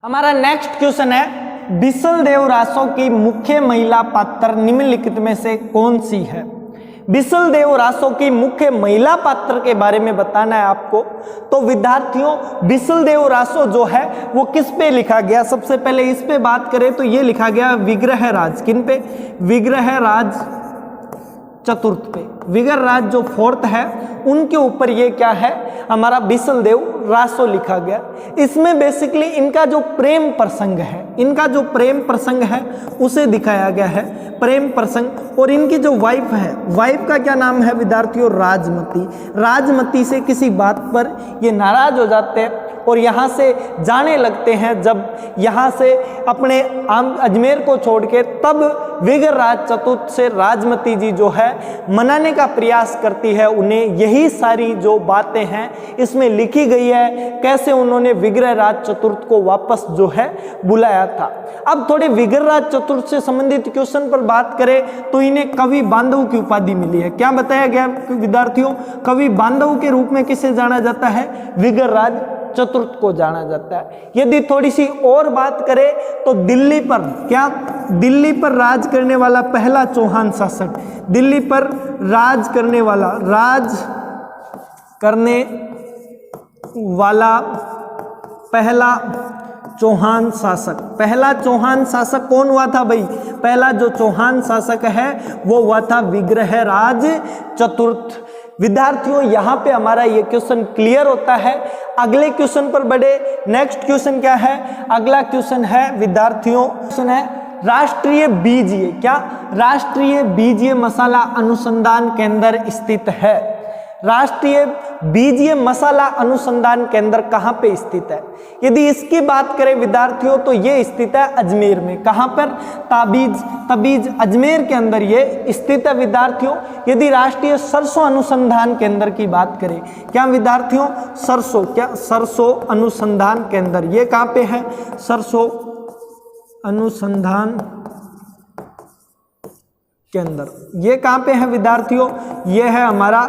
हमारा next question है बिसलदेव रासो की मुख्य महिला पात्र निम्नलिखित में से कौन सी है। बिसलदेव रासो की मुख्य महिला पात्र के बारे में बताना है आपको। तो विद्यार्थियों बिसलदेव रासो जो है वो किस पे लिखा गया, सबसे पहले इस पे बात करें तो ये लिखा गया विग्रहराज। किन पे? विग्रहराज चतुर्थ पे। विग्रहराज जो फोर्थ है उनके ऊपर ये क्या है, हमारा बिसलदेव रासो लिखा गया। इसमें बेसिकली इनका जो प्रेम प्रसंग है, इनका जो प्रेम प्रसंग है उसे दिखाया गया है, प्रेम प्रसंग। और इनकी जो वाइफ है, वाइफ का क्या नाम है विद्यार्थियों? राजमती। राजमती से किसी बात पर ये नाराज हो जाते हैं और यहाँ से जाने लगते हैं। जब यहाँ से अपने अजमेर को छोड़ के तब विग्रहराज चतुर्थ से राजमती जी जो है मनाने का प्रयास करती है उन्हें। यही सारी जो बातें हैं इसमें लिखी गई है, कैसे उन्होंने विग्रहराज चतुर्थ को वापस जो है बुलाया था। अब थोड़े विग्रहराज चतुर्थ से संबंधित क्वेश्चन पर बात करें तो इन्हें कवि बांधव की उपाधि मिली है। क्या बताया गया विद्यार्थियों? कवि बांधव के रूप में किसे जाना जाता है? विग्रहराज चतुर्थ को जाना जाता है। यदि थोड़ी सी और बात करें तो दिल्ली पर क्या, दिल्ली पर राज करने वाला पहला चौहान शासक, दिल्ली पर राज करने वाला पहला चौहान शासक, पहला चौहान शासक कौन हुआ था भाई? पहला जो चौहान शासक है वो हुआ था विग्रहराज चतुर्थ। विद्यार्थियों यहाँ पे हमारा ये क्वेश्चन क्लियर होता है। अगले क्वेश्चन पर बढ़े। नेक्स्ट क्वेश्चन क्या है? अगला क्वेश्चन है विद्यार्थियों, क्वेश्चन है राष्ट्रीय बीजीय, क्या राष्ट्रीय बीजीय मसाला अनुसंधान केंद्र स्थित है? राष्ट्रीय बीजीय मसाला अनुसंधान केंद्र कहाँ पे स्थित है? यदि इसकी बात करें विद्यार्थियों तो ये स्थित है अजमेर में। कहाँ पर? तबीज अजमेर के अंदर ये स्थित है विद्यार्थियों। यदि राष्ट्रीय सरसों अनुसंधान केंद्र की बात करें, क्या विद्यार्थियों? सरसों, क्या सरसों अनुसंधान केंद्र ये कहाँ पे है? सरसों अनुसंधान के अंदर ये कहाँ पे है विद्यार्थियों? ये है हमारा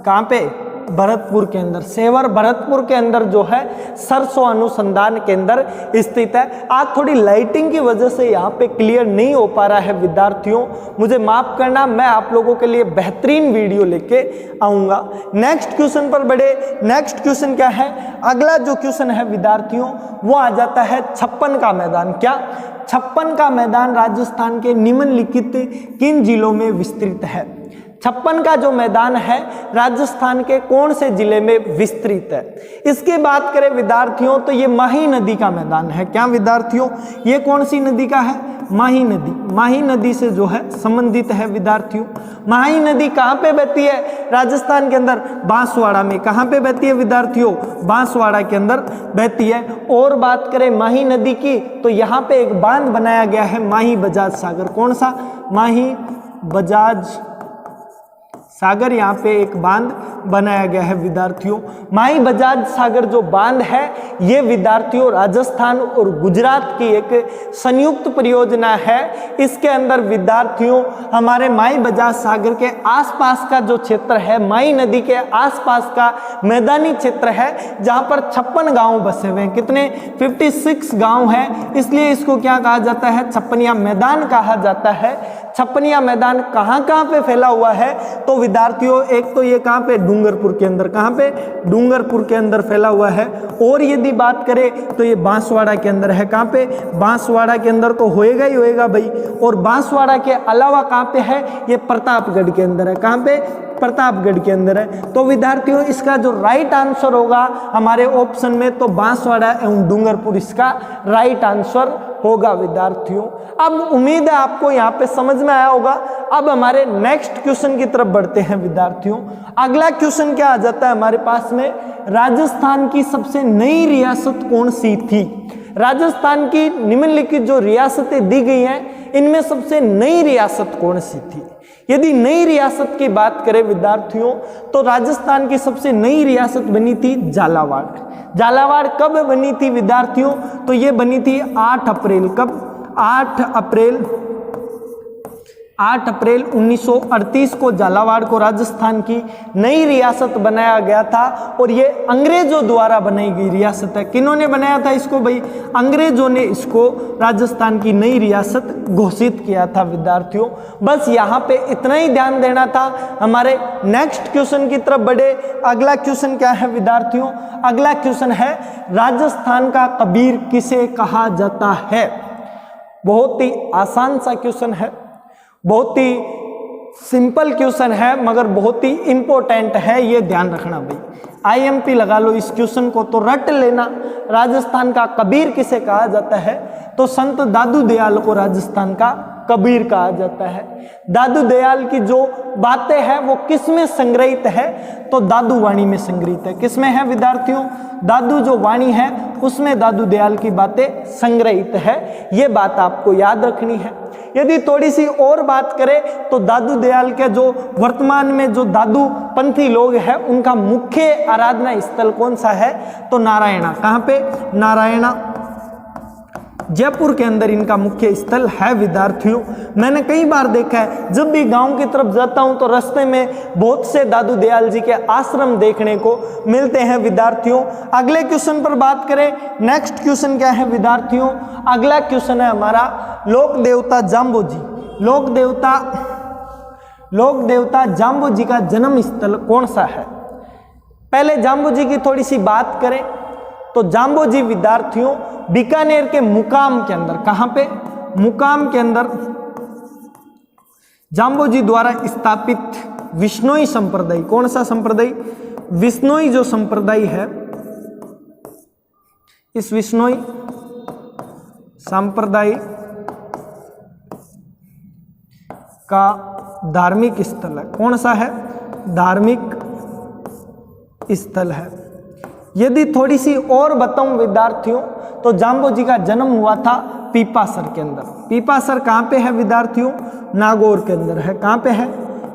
कहाँ पे? भरतपुर के अंदर, सेवर भरतपुर के अंदर जो है सरसों अनुसंधान केंद्र स्थित है। आज थोड़ी लाइटिंग की वजह से यहाँ पे क्लियर नहीं हो पा रहा है विद्यार्थियों, मुझे माफ करना। मैं आप लोगों के लिए बेहतरीन वीडियो लेके आऊँगा। नेक्स्ट क्वेश्चन पर बढ़े। नेक्स्ट क्वेश्चन क्या है? अगला जो क्वेश्चन है विद्यार्थियों वो आ जाता है छप्पन का मैदान। क्या? छप्पन का मैदान राजस्थान के निम्नलिखित किन जिलों में विस्तृत है? छप्पन का जो मैदान है राजस्थान के कौन से जिले में विस्तृत है? इसकी बात करें विद्यार्थियों तो ये माही नदी का मैदान है। क्या विद्यार्थियों? ये कौन सी नदी का है? माही नदी। माही नदी से जो है संबंधित है विद्यार्थियों। माही नदी कहाँ पे बहती है? राजस्थान के अंदर बांसवाड़ा में। कहाँ पे बहती है विद्यार्थियों? बांसवाड़ा के अंदर बहती है। और बात करें माही नदी की तो यहाँ पे एक बांध बनाया गया है माही बजाज सागर। कौन सा? माही बजाज सागर, यहाँ पे एक बांध बनाया गया है विद्यार्थियों। माही बजाज सागर जो बांध है ये विद्यार्थियों राजस्थान और गुजरात की एक संयुक्त परियोजना है। इसके अंदर विद्यार्थियों हमारे माही बजाज सागर के आसपास का जो क्षेत्र है, माही नदी के आसपास का मैदानी क्षेत्र है जहाँ पर 56 गांव बसे हुए हैं। कितने? 56 गांव हैं। इसलिए इसको क्या कहा जाता है? छप्पनिया मैदान कहा जाता है। छप्पनिया मैदान कहाँ पे फैला हुआ है? तो विद्यार्थियों एक तो ये कहाँ पे? डूंगरपुर के अंदर। कहाँ पे? डूंगरपुर के अंदर फैला हुआ है। और यदि बात करें तो ये बांसवाड़ा के अंदर है। कहाँ पे? बांसवाड़ा के अंदर तो होएगा ही होएगा भाई। और बांसवाड़ा के अलावा कहाँ पे है? ये प्रतापगढ़ के अंदर है। कहाँ पे? प्रतापगढ़ के अंदर है। तो विद्यार्थियों इसका जो राइट आंसर होगा हमारे ऑप्शन में तो बांसवाड़ा एवं डूंगरपुर इसका राइट आंसर होगा विद्यार्थियों। अब उम्मीद है आपको यहाँ पे समझ में आया होगा। अब हमारे नेक्स्ट क्वेश्चन की तरफ बढ़ते हैं विद्यार्थियों। अगला क्वेश्चन क्या आ जाता है हमारे पास में? राजस्थान की सबसे नई रियासत कौन सी थी? राजस्थान की निम्नलिखित जो रियासतें दी गई हैं इनमें सबसे नई रियासत कौन सी थी? यदि नई रियासत की बात करें विद्यार्थियों तो राजस्थान की सबसे नई रियासत बनी थी झालावाड़। झालावाड़ कब बनी थी विद्यार्थियों? तो ये बनी थी 8 अप्रैल। कब? 8 अप्रैल 8 अप्रैल 1938 को झालावाड़ को राजस्थान की नई रियासत बनाया गया था और ये अंग्रेजों द्वारा बनाई गई रियासत है। किन्होंने बनाया था इसको भाई? अंग्रेजों ने इसको राजस्थान की नई रियासत घोषित किया था विद्यार्थियों। बस यहाँ पे इतना ही ध्यान देना था। हमारे नेक्स्ट क्वेश्चन की तरफ बढ़े। अगला क्वेश्चन क्या है विद्यार्थियों? अगला क्वेश्चन है राजस्थान का कबीर किसे कहा जाता है? बहुत ही आसान सा क्वेश्चन है, बहुत ही सिंपल क्वेश्चन है मगर बहुत ही इंपॉर्टेंट है, ये ध्यान रखना भाई। आईएमपी लगा लो इस क्वेश्चन को तो रट लेना। राजस्थान का कबीर किसे कहा जाता है? तो संत दादू दयाल को राजस्थान का कबीर कहा जाता है। दादू दयाल की जो बातें हैं वो किस में संग्रहित है? तो दादू वाणी में संग्रहित है। किस में है विद्यार्थियों? दादू जो वाणी है उसमें दादू दयाल की बातें संग्रहित है। ये बात आपको याद रखनी है। यदि थोड़ी सी और बात करें तो दादू दयाल के जो वर्तमान में जो दादू पंथी लोग हैं उनका मुख्य आराधना स्थल कौन सा है? तो नारायणा। कहाँ पे? नारायणा, जयपुर के अंदर इनका मुख्य स्थल है विद्यार्थियों। मैंने कई बार देखा है जब भी गांव की तरफ जाता हूं तो रास्ते में बहुत से दादू दयाल जी के आश्रम देखने को मिलते हैं विद्यार्थियों। अगले क्वेश्चन पर बात करें। नेक्स्ट क्वेश्चन क्या है विद्यार्थियों? अगला क्वेश्चन है हमारा लोक देवता जाम्बो जी। लोक देवता जाम्बो जी का जन्म स्थल कौन सा है? पहले जाम्बो जी की थोड़ी सी बात करें तो जाम्बो जी विद्यार्थियों बीकानेर के मुकाम के अंदर, कहां पे? मुकाम के अंदर जाम्बो जी द्वारा स्थापित विश्नोई संप्रदाय, कौन सा संप्रदाय? विश्नोई जो संप्रदाय है, इस विश्नोई संप्रदाय का धार्मिक स्थल है। कौन सा है? धार्मिक स्थल है। यदि थोड़ी सी और बताऊं विद्यार्थियों तो जाम्बो जी का जन्म हुआ था पीपासर के अंदर। पीपासर कहाँ पे है विद्यार्थियों? नागौर के अंदर है। कहाँ पे है?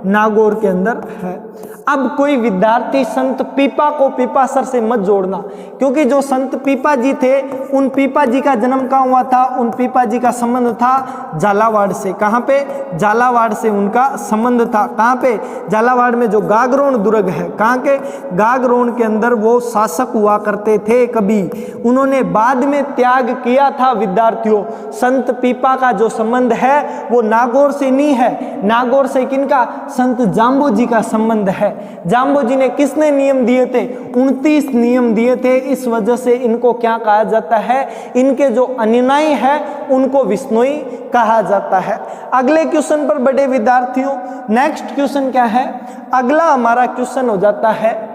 नागौर के अंदर है। अब कोई विद्यार्थी संत पीपा को पीपासर से मत जोड़ना, क्योंकि जो संत पीपा जी थे उन पीपा जी का जन्म कहाँ हुआ था? उन पीपा जी का संबंध था झालावाड़ से। कहाँ पे? झालावाड़ से उनका संबंध था। कहाँ पे? झालावाड़ में जो गागरोन दुर्ग है, कहाँ के? गागरोन के अंदर वो शासक हुआ करते थे कभी। उन्होंने बाद में त्याग किया था विद्यार्थियों। संत पीपा का जो संबंध है वो नागौर से नहीं है। नागौर से किनका? संत जाम्बो जी का संबंध है। जाम्बो जी ने किसने नियम दिए थे? 29 नियम दिए थे। इस वजह से इनको क्या कहा जाता है? इनके जो अनुयायी हैं उनको विश्नोई कहा जाता है। अगले क्वेश्चन पर बढ़े विद्यार्थियों। नेक्स्ट क्वेश्चन क्या है? अगला हमारा क्वेश्चन हो जाता है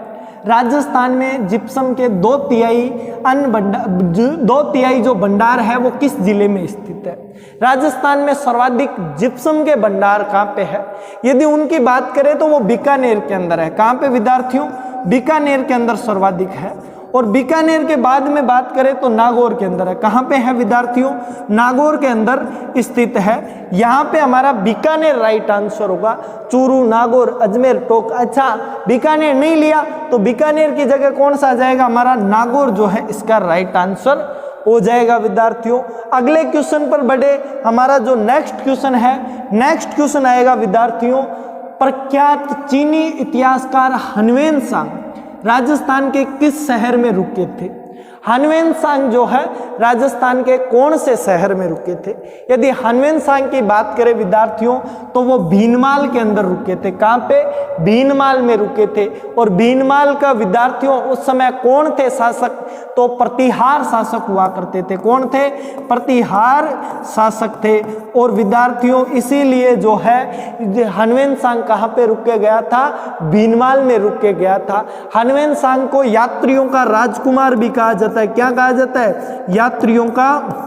राजस्थान में जिप्सम के 2/3 जो भंडार है वो किस जिले में स्थित है? राजस्थान में सर्वाधिक जिप्सम के भंडार कहाँ पे है? यदि उनकी बात करें तो वो बीकानेर के अंदर है। कहाँ पे विद्यार्थियों? बीकानेर के अंदर सर्वाधिक है। और बीकानेर के बाद में बात करें तो नागौर के अंदर है। कहाँ पे है विद्यार्थियों? नागौर के अंदर स्थित है। यहाँ पे हमारा बीकानेर राइट आंसर होगा। चूरू, नागौर, अजमेर, टोंक। अच्छा, बीकानेर नहीं लिया तो बीकानेर की जगह कौन सा आ जाएगा? हमारा नागौर जो है इसका राइट आंसर हो जाएगा विद्यार्थियों। अगले क्वेश्चन पर बढ़े। हमारा जो नेक्स्ट क्वेश्चन है, नेक्स्ट क्वेश्चन आएगा विद्यार्थियों, प्रख्यात चीनी इतिहासकार हनवेन सांग राजस्थान के किस शहर में रुके थे? हनवेन सांग जो है राजस्थान के कौन से शहर में रुके थे? यदि हनवेन सांग की बात करें विद्यार्थियों तो वो भीनमाल के अंदर रुके थे। कहाँ पे? भीनमाल में रुके थे। और भीनमाल का विद्यार्थियों उस समय कौन थे शासक? तो प्रतिहार शासक हुआ करते थे। कौन थे? प्रतिहार शासक थे। और विद्यार्थियों इसीलिए जो है हनवेन सांग कहाँ पे रुक के गया था? भीनमाल में रुक के गया था। हनवेन सांग को यात्रियों का राजकुमार भी कहा जाता है। क्या कहा जाता है? यात्रियों का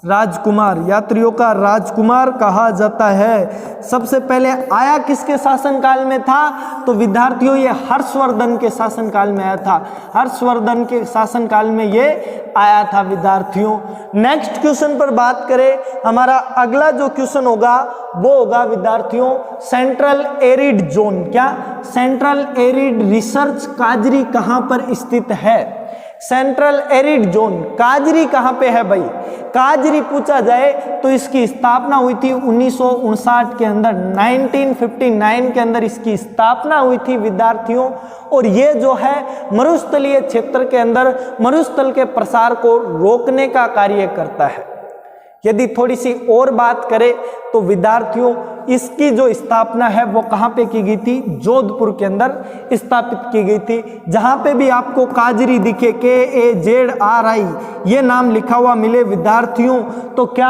राजकुमार। यात्रियों का राजकुमार कहा जाता है। सबसे पहले आया किसके शासनकाल में था? तो विद्यार्थियों ये हर्षवर्धन के शासनकाल में आया था। हर्षवर्धन के शासनकाल में ये आया था विद्यार्थियों। नेक्स्ट क्वेश्चन पर बात करें, हमारा अगला जो क्वेश्चन होगा वो होगा विद्यार्थियों सेंट्रल एरिड जोन। क्या? सेंट्रल एरिड रिसर्च काजरी कहां पर स्थित है? Central arid zone. काजरी कहाँ पे है भाई? काजरी पूछा जाए तो इसकी स्थापना हुई थी 1959 के अंदर, 1959 के अंदर इसकी स्थापना हुई थी विद्यार्थियों। और ये जो है मरुस्थलीय क्षेत्र के अंदर मरुस्थल के प्रसार को रोकने का कार्य करता है। यदि थोड़ी सी और बात करें तो विद्यार्थियों इसकी जो स्थापना है वो कहाँ पे की गई थी? जोधपुर के अंदर स्थापित की गई थी। जहाँ पे भी आपको काजरी दिखे, KAZRI ये नाम लिखा हुआ मिले विद्यार्थियों, तो क्या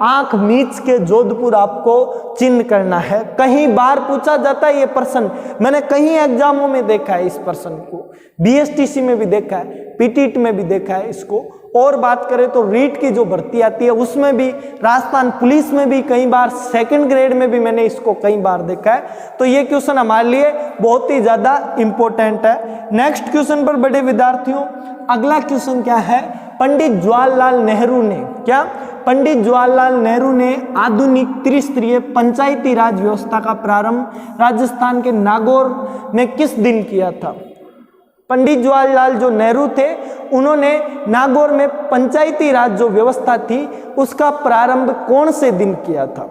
आंख मीच के जोधपुर आपको चिन्ह करना है। कहीं बार पूछा जाता है ये प्रश्न, मैंने कहीं एग्जामों में देखा है इस प्रश्न को, BSTC में भी देखा है, PTET में भी देखा है इसको। और बात करें तो रीट की जो भर्ती आती है उसमें भी, राजस्थान पुलिस में भी कई बार, सेकंड ग्रेड में भी मैंने इसको कई बार देखा है। तो ये क्वेश्चन हमारे लिए बहुत ही ज्यादा इंपॉर्टेंट है। नेक्स्ट क्वेश्चन पर बढ़े विद्यार्थियों। अगला क्वेश्चन क्या है? पंडित जवाहरलाल नेहरू ने, क्या पंडित जवाहरलाल नेहरू ने आधुनिक त्रिस्तरीय पंचायती राज व्यवस्था का प्रारंभ राजस्थान के नागौर में किस दिन किया था? पंडित जवाहरलाल जो नेहरू थे उन्होंने नागौर में पंचायती राज जो व्यवस्था थी उसका प्रारंभ कौन से दिन किया था?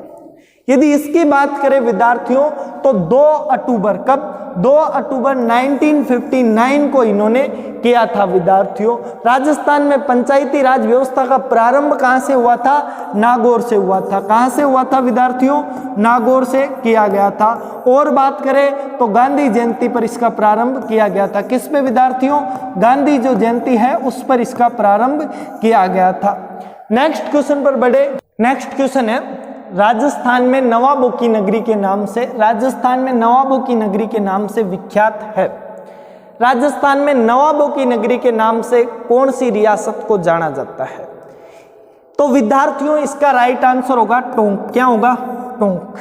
यदि इसकी बात करें विद्यार्थियों तो 2 अक्टूबर, कब? 2 अक्टूबर 1959 को इन्होंने किया था विद्यार्थियों। राजस्थान में पंचायती राज व्यवस्था का प्रारंभ कहां से हुआ था? नागौर से हुआ था। कहां से हुआ था विद्यार्थियों? नागौर से किया गया था। और बात करें तो गांधी जयंती पर इसका प्रारंभ किया गया था। किस पे विद्यार्थियों? गांधी जो जयंती है उस पर इसका प्रारंभ किया गया था। नेक्स्ट क्वेश्चन पर बढ़े। नेक्स्ट क्वेश्चन है राजस्थान में नवाबों की नगरी के नाम से, राजस्थान में नवाबों की नगरी के नाम से विख्यात है। राजस्थान में नवाबों की नगरी के नाम से कौन सी रियासत को जाना जाता है? तो विद्यार्थियों इसका राइट आंसर होगा टोंक। क्या होगा? टोंक।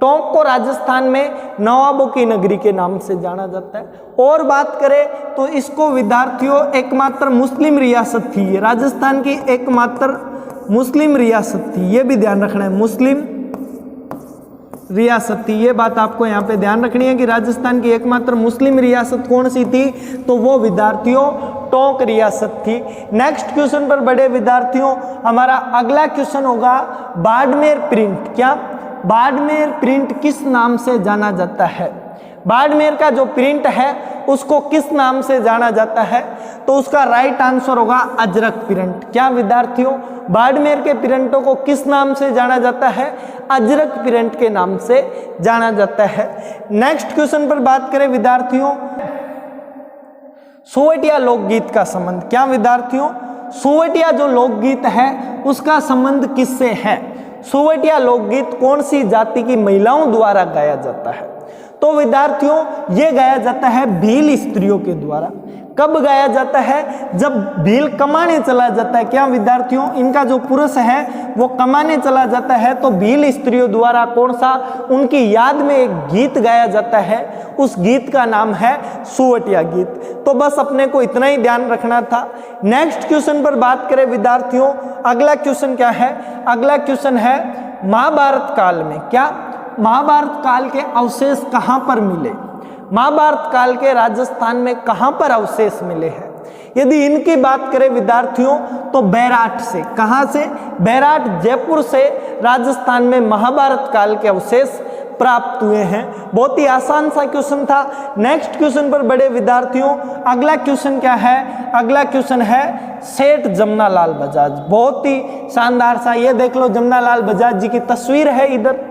टोंक को राजस्थान में नवाबों की नगरी के नाम से जाना जाता है। और बात करें तो इसको विद्यार्थियों एकमात्र मुस्लिम रियासत थी, ये राजस्थान की एकमात्र मुस्लिम रियासत थी, ये भी ध्यान रखना है, मुस्लिम रियासत थी। ये बात आपको यहाँ पे ध्यान रखनी है कि राजस्थान की एकमात्र मुस्लिम रियासत कौन सी थी? तो वो विद्यार्थियों टोंक रियासत थी। नेक्स्ट क्वेश्चन पर बड़े विद्यार्थियों, हमारा अगला क्वेश्चन होगा बाड़मेर प्रिंट। क्या? बाड़मेर प्रिंट किस नाम से जाना जाता है? बाड़मेर का जो प्रिंट है उसको किस नाम से जाना जाता है? तो उसका राइट आंसर होगा अजरक प्रिंट। क्या विद्यार्थियों? बाड़मेर के प्रिंटों को किस नाम से जाना जाता है? अजरक प्रिंट के नाम से जाना जाता है। नेक्स्ट क्वेश्चन पर बात करें विद्यार्थियों, सोवटिया लोकगीत का संबंध। क्या विद्यार्थियों? सोवटिया जो लोकगीत है उसका संबंध किससे है? सोवटिया लोकगीत कौन सी जाति की महिलाओं द्वारा गाया जाता है? तो विद्यार्थियों ये गाया जाता है भील स्त्रियों के द्वारा। कब गाया जाता है? जब भील कमाने चला जाता है। क्या विद्यार्थियों? इनका जो पुरुष है वो कमाने चला जाता है तो भील स्त्रियों द्वारा कौन सा, उनकी याद में एक गीत गाया जाता है, उस गीत का नाम है सोवटिया गीत। तो बस अपने को इतना ही ध्यान रखना था। नेक्स्ट क्वेश्चन पर बात करें विद्यार्थियों, अगला क्वेश्चन क्या है? अगला क्वेश्चन है महाभारत काल में, क्या महाभारत काल के अवशेष कहां पर मिले? महाभारत काल के राजस्थान में कहां पर अवशेष मिले हैं? यदि इनकी बात करें विद्यार्थियों तो बैराट से। कहां से? बैराट जयपुर से राजस्थान में महाभारत काल के अवशेष प्राप्त हुए हैं। बहुत ही आसान सा क्वेश्चन था। नेक्स्ट क्वेश्चन पर बड़े विद्यार्थियों, अगला क्वेश्चन क्या है? अगला क्वेश्चन है सेठ जमनालाल बजाज। बहुत ही शानदार सा, ये देख लो जमनालाल बजाज जी की तस्वीर है इधर।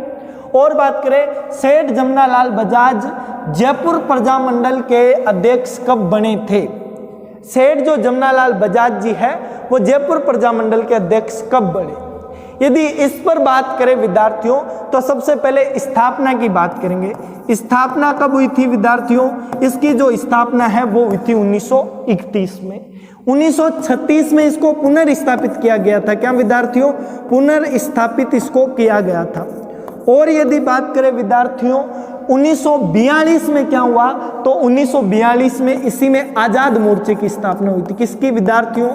और बात करें सेठ जमनालाल बजाज जयपुर प्रजामंडल के अध्यक्ष कब बने थे? सेठ जो जमनालाल बजाज जी है वो जयपुर प्रजामंडल के अध्यक्ष कब बने? यदि इस पर बात करें विद्यार्थियों तो सबसे पहले स्थापना की बात करेंगे। स्थापना कब हुई थी विद्यार्थियों? इसकी जो स्थापना है वो हुई थी 1931 में। 1936 में इसको पुनर्स्थापित किया गया था। क्या विद्यार्थियों? पुनर्स्थापित इसको किया गया था। और यदि बात करें विद्यार्थियों 1942 में क्या हुआ? तो 1942 में इसी में आजाद मोर्चे की स्थापना हुई थी। किसकी विद्यार्थियों?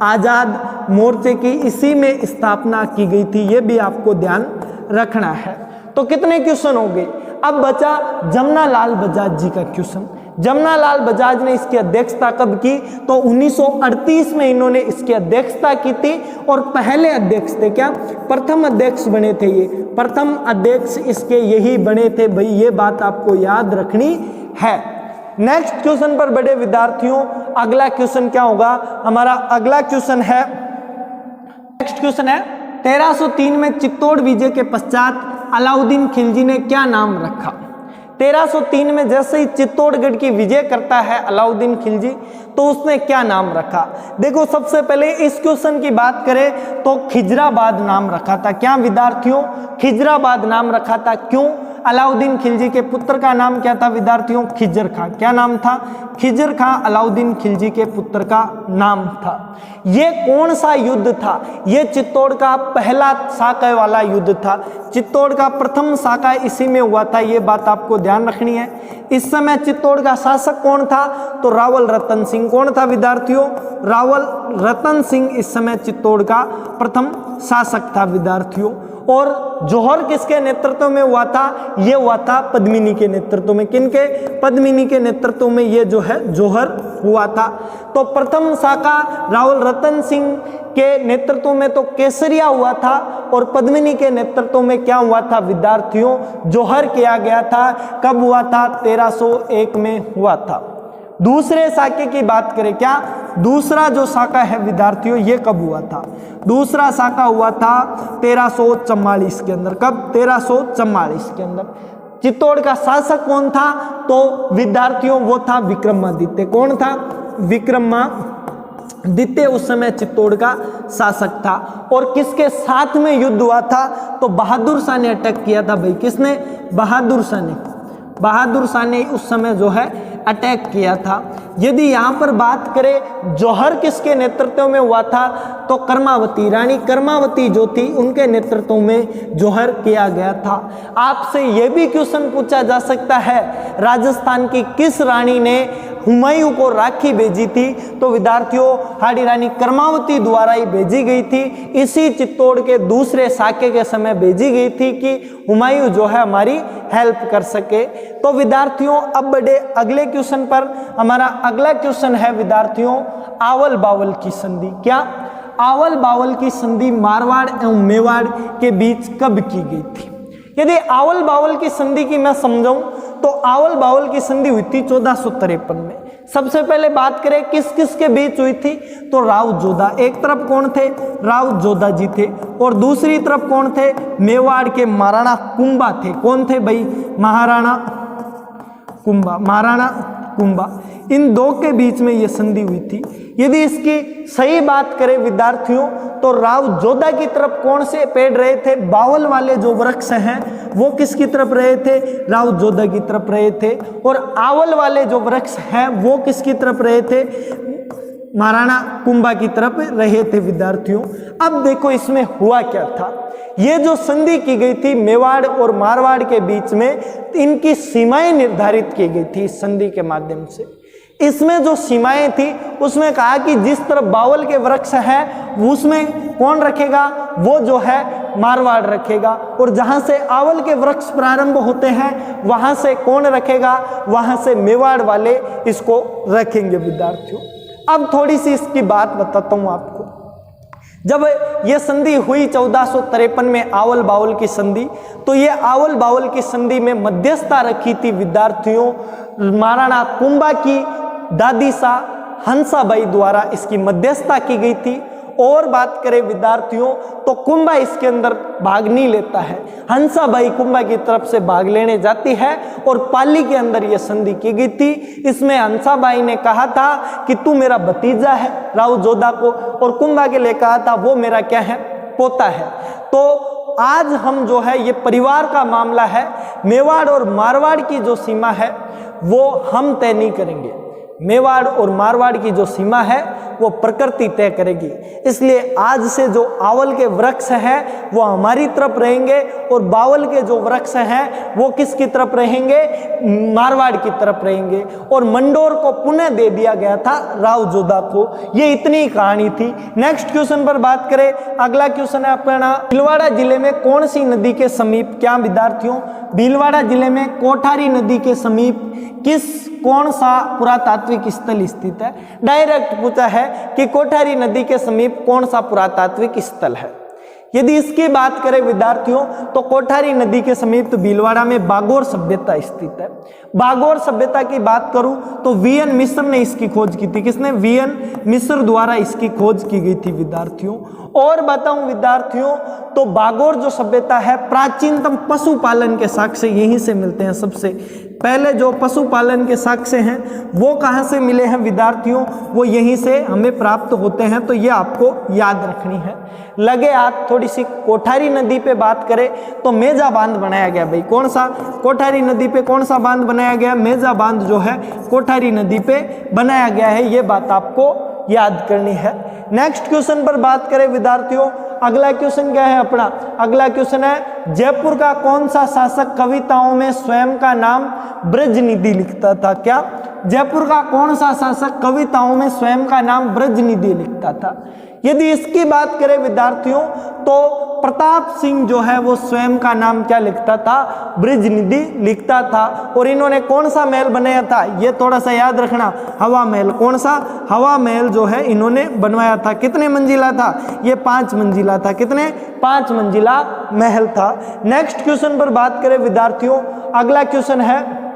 आजाद मोर्चे की इसी में स्थापना की गई थी। ये भी आपको ध्यान रखना है। तो कितने क्वेश्चन हो गए? अब बचा जमनालाल बजाज जी का क्वेश्चन। जमनालाल बजाज ने इसकी अध्यक्षता कब की? तो 1938 में इन्होंने इसकी अध्यक्षता की थी और पहले अध्यक्ष थे। क्या? प्रथम अध्यक्ष बने थे। ये प्रथम अध्यक्ष इसके यही बने थे भाई, ये बात आपको याद रखनी है। नेक्स्ट क्वेश्चन पर बड़े विद्यार्थियों, अगला क्वेश्चन क्या होगा हमारा? अगला क्वेश्चन है, नेक्स्ट क्वेश्चन है 1303 में चित्तौड़ विजय के पश्चात अलाउद्दीन खिलजी ने क्या नाम रखा? 1303 में जैसे ही चित्तौड़गढ़ की विजय करता है अलाउद्दीन खिलजी, तो उसने क्या नाम रखा? देखो, सबसे पहले इस क्वेश्चन की बात करें तो खिजराबाद नाम रखा था। क्या विद्यार्थियों? खिजराबाद नाम रखा था। क्यों? अलाउद्दीन खिलजी के पुत्र का नाम क्या था विद्यार्थियों? खिजर खां। क्या नाम था? खिजर खां अलाउद्दीन खिलजी के पुत्र का नाम था। ये कौन सा युद्ध था? ये चित्तौड़ का पहला साका वाला युद्ध था। चित्तौड़ का प्रथम साका इसी में हुआ था, ये बात आपको ध्यान रखनी है। इस समय चित्तौड़ का शासक कौन था? तो रावल रतन सिंह। कौन था विद्यार्थियों? रावल रतन सिंह इस समय चित्तौड़ का प्रथम शासक था विद्यार्थियों। और जौहर किसके नेतृत्व में हुआ था? ये हुआ था पद्मिनी के नेतृत्व में। किनके? पद्मिनी के नेतृत्व में ये जो है जौहर हुआ था। तो प्रथम साका रावल रतन सिंह के नेतृत्व में तो केसरिया हुआ था और पद्मिनी के नेतृत्व में क्या हुआ था विद्यार्थियों? जौहर किया गया था। कब हुआ था? 1301 में हुआ था। दूसरे साके की बात करें, क्या दूसरा जो साका है विद्यार्थियों ये कब हुआ था? दूसरा साका हुआ था 1344 के अंदर। कब? 1344 के अंदर। चित्तौड़ का शासक कौन था? तो विद्यार्थियों वो था विक्रमादित्य। कौन था? विक्रमादित्य उस समय चित्तौड़ का शासक था। और किसके साथ में युद्ध हुआ था? तो बहादुर शाह ने अटैक किया था भाई। किसने? बहादुर शाह ने। बहादुर शाह ने उस समय जो है अटैक किया था। यदि यहाँ पर बात करें जौहर किसके नेतृत्व में हुआ था, तो कर्मावती, रानी कर्मावती जो थी उनके नेतृत्व में जौहर किया गया था। आपसे यह भी क्वेश्चन पूछा जा सकता है, राजस्थान की किस रानी ने हुमायूं को राखी भेजी थी? तो विद्यार्थियों हाड़ी रानी कर्मावती द्वारा ही भेजी गई थी। इसी चित्तौड़ के दूसरे साके के समय भेजी गई थी कि हुमायूं जो है हमारी हेल्प कर सके। तो विद्यार्थियों अब बड़े अगले क्वेश्चन पर, हमारा अगला क्वेश्चन है विद्यार्थियों आवल बावल की संधि। क्या? आवल बावल की संधि मारवाड़ एवं मेवाड़ के बीच कब की गई थी? यदि आवल बावल की संधि की मैं समझाऊं तो आवल बावल की संधि हुई थी 1453 में। सबसे पहले बात करें किस किस के बीच हुई थी, तो राव जोधा। एक तरफ कौन थे? राव जोधा जी थे। और दूसरी तरफ कौन थे? मेवाड़ के महाराणा कुंभा थे। कौन थे भाई? महाराणा कुंभा। महाराणा कुंभा, इन दो के बीच में यह संधि हुई थी। यदि इसकी सही बात करें विद्यार्थियों तो राव जोधा की तरफ कौन से पेड़ रहे थे? बावल वाले जो वृक्ष हैं वो किसकी तरफ रहे थे? राव जोधा की तरफ रहे थे। और आवल वाले जो वृक्ष हैं वो किसकी तरफ रहे थे? महाराणा कुंभा की तरफ रहे थे विद्यार्थियों। अब देखो इसमें हुआ क्या था। ये जो संधि की गई थी मेवाड़ और मारवाड़ के बीच में, इनकी सीमाएं निर्धारित की गई थी इस संधि के माध्यम से। इसमें जो सीमाएं थी उसमें कहा कि जिस तरफ बावल के वृक्ष हैं उसमें कौन रखेगा? वो जो है मारवाड़ रखेगा। और जहां से आवल के वृक्ष प्रारंभ होते हैं वहां से कौन रखेगा? वहां से मेवाड़ वाले इसको रखेंगे विद्यार्थियों। अब थोड़ी सी इसकी बात बताता हूं आपको। जब ये संधि हुई 1453 में आवल बावल की संधि, तो ये आवल बावल की संधि में मध्यस्थता रखी थी विद्यार्थियों महाराणा कुंभा की दादी सा हंसाबाई द्वारा इसकी मध्यस्थता की गई थी। और बात करें विद्यार्थियों तो कुंभा इसके अंदर भाग नहीं लेता है, हंसाबाई कुंभा की तरफ से भाग लेने जाती है और पाली के अंदर यह संधि की गई थी। इसमें हंसाबाई ने कहा था कि तू मेरा भतीजा है राव जोधा को, और कुंभा के लिए कहा था वो मेरा क्या है? पोता है। तो आज हम जो है ये परिवार का मामला है, मेवाड़ और मारवाड़ की जो सीमा है वो हम तय नहीं करेंगे। मेवाड़ और मारवाड़ की जो सीमा है वो प्रकृति तय करेगी। इसलिए आज से जो आवल के वृक्ष हैं वो हमारी तरफ रहेंगे और बावल के जो वृक्ष हैं वो किसकी तरफ रहेंगे? मारवाड़ की तरफ रहेंगे। और मंडोर को पुनः दे दिया गया था राव जोधा को। ये इतनी कहानी थी। नेक्स्ट क्वेश्चन पर बात करें, अगला क्वेश्चन है अपना भीलवाड़ा जिले में कौन सी नदी के समीप, क्या विद्यार्थियों? भीलवाड़ा जिले में कोठारी नदी के समीप किस कौन सा पुरातात्विक स्थल स्थित है? डायरेक्ट पूछा है कि कोठारी नदी के समीप कौन सा पुरातात्विक स्थल है। यदि इसकी बात करें विद्यार्थियों तो कोठारी नदी के समीप भीलवाड़ा में बागोर सभ्यता स्थित है। बागोर सभ्यता की बात करूं तो वीएन मिश्र ने इसकी खोज की थी। किसने? वीएन मिश्र द्वारा इसकी खोज की गई थी विद्यार्थियों। और बताऊं विद्यार्थियों तो बागोर जो सभ्यता है प्राचीनतम पशुपालन के साक्ष्य यहीं से मिलते हैं। सबसे पहले जो पशुपालन के साक्ष्य हैं वो कहाँ से मिले हैं विद्यार्थियों? वो यहीं से हमें प्राप्त होते हैं, तो ये आपको याद रखनी है। लगे हाथ थोड़ी सी कोठारी नदी पे बात करें तो मेजा बांध बनाया गया। भाई कौन सा? कोठारी नदी पे कौन सा बांध बनाया गया? मेजा बांध जो है कोठारी नदी पे बनाया गया है, ये बात आपको याद करनी है। नेक्स्ट क्वेश्चन पर बात करें विद्यार्थियों, अगला क्वेश्चन क्या है अपना? अगला क्वेश्चन है जयपुर का कौन सा शासक कविताओं में स्वयं का नाम ब्रजनिधि लिखता था? क्या? जयपुर का कौन सा शासक कविताओं में स्वयं का नाम ब्रजनिधि लिखता था? यदि इसकी बात करें विद्यार्थियों तो प्रताप सिंह जो है वो स्वयं का नाम क्या लिखता था? ब्रजनिधि लिखता था। और इन्होंने कौन सा महल बनाया था? ये थोड़ा सा याद रखना, हवा महल। कौन सा? हवा महल जो है इन्होंने बनवाया था। कितने मंजिला था? ये 5 मंजिला था। कितने? 5 मंजिला महल था। नेक्स्ट क्वेश्चन पर बात करें विद्यार्थियों, अगला क्वेश्चन है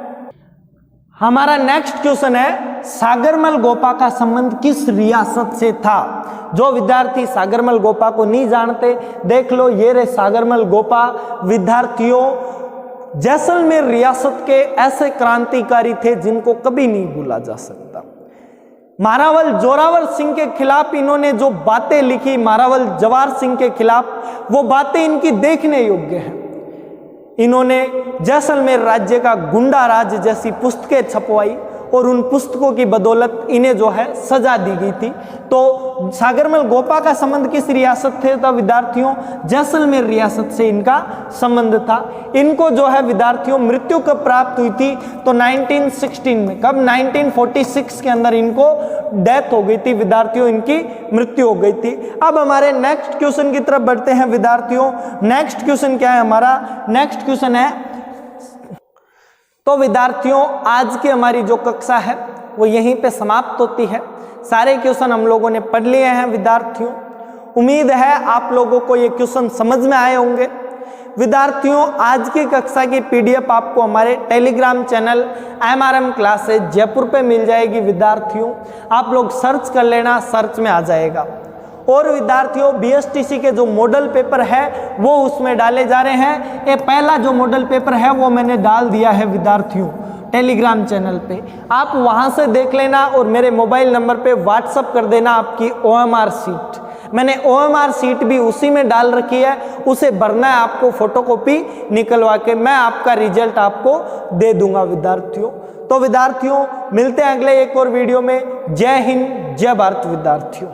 हमारा नेक्स्ट क्वेश्चन है सागरमल गोपा का संबंध किस रियासत से था? जो विद्यार्थी सागरमल गोपा को नहीं जानते देख लो, ये रहे सागरमल गोपा। विद्यार्थियों जैसलमेर रियासत के ऐसे क्रांतिकारी थे जिनको कभी नहीं भूला जा सकता। मारावल जोरावर सिंह के खिलाफ इन्होंने जो बातें लिखी, मारावल जवाहर सिंह के खिलाफ, वो बातें इनकी देखने योग्य हैं। इन्होंने जैसलमेर राज्य का गुंडा राज जैसी पुस्तकें छपवाई और उन पुस्तकों की बदौलत इन्हें जो है सजा दी गई थी। तो सागरमल गोपा का संबंध किस रियासत से था विद्यार्थियों? जैसलमेर रियासत से इनका संबंध था। इनको जो है विद्यार्थियों मृत्यु कब प्राप्त हुई थी? तो 1916 में। कब? 1946 के अंदर इनको डेथ हो गई थी विद्यार्थियों, इनकी मृत्यु हो गई थी। अब हमारे नेक्स्ट क्वेश्चन की तरफ बढ़ते हैं विद्यार्थियों। नेक्स्ट क्वेश्चन क्या है हमारा? नेक्स्ट क्वेश्चन है तो विद्यार्थियों आज की हमारी जो कक्षा है वो यहीं पे समाप्त होती है। सारे क्वेश्चन हम लोगों ने पढ़ लिए हैं विद्यार्थियों। उम्मीद है आप लोगों को ये क्वेश्चन समझ में आए होंगे। विद्यार्थियों आज की कक्षा की पीडीएफ आपको हमारे Telegram channel MRM classes Jaipur पे मिल जाएगी विद्यार्थियों। आप लोग सर्च कर लेना, सर्च में आ जाएगा। और विद्यार्थियों BSTC के जो मॉडल पेपर है वो उसमें डाले जा रहे हैं। ये पहला जो मॉडल पेपर है वो मैंने डाल दिया है विद्यार्थियों टेलीग्राम चैनल पे, आप वहां से देख लेना और मेरे मोबाइल नंबर पे व्हाट्सअप कर देना आपकी OMR सीट। मैंने OMR सीट भी उसी में डाल रखी है, उसे भरना है आपको फोटोकॉपी निकलवा के, मैं आपका रिजल्ट आपको दे दूंगा विद्यार्थियों। तो विद्यार्थियों मिलते हैं अगले एक और वीडियो में। जय हिंद, जय भारत विद्यार्थियों।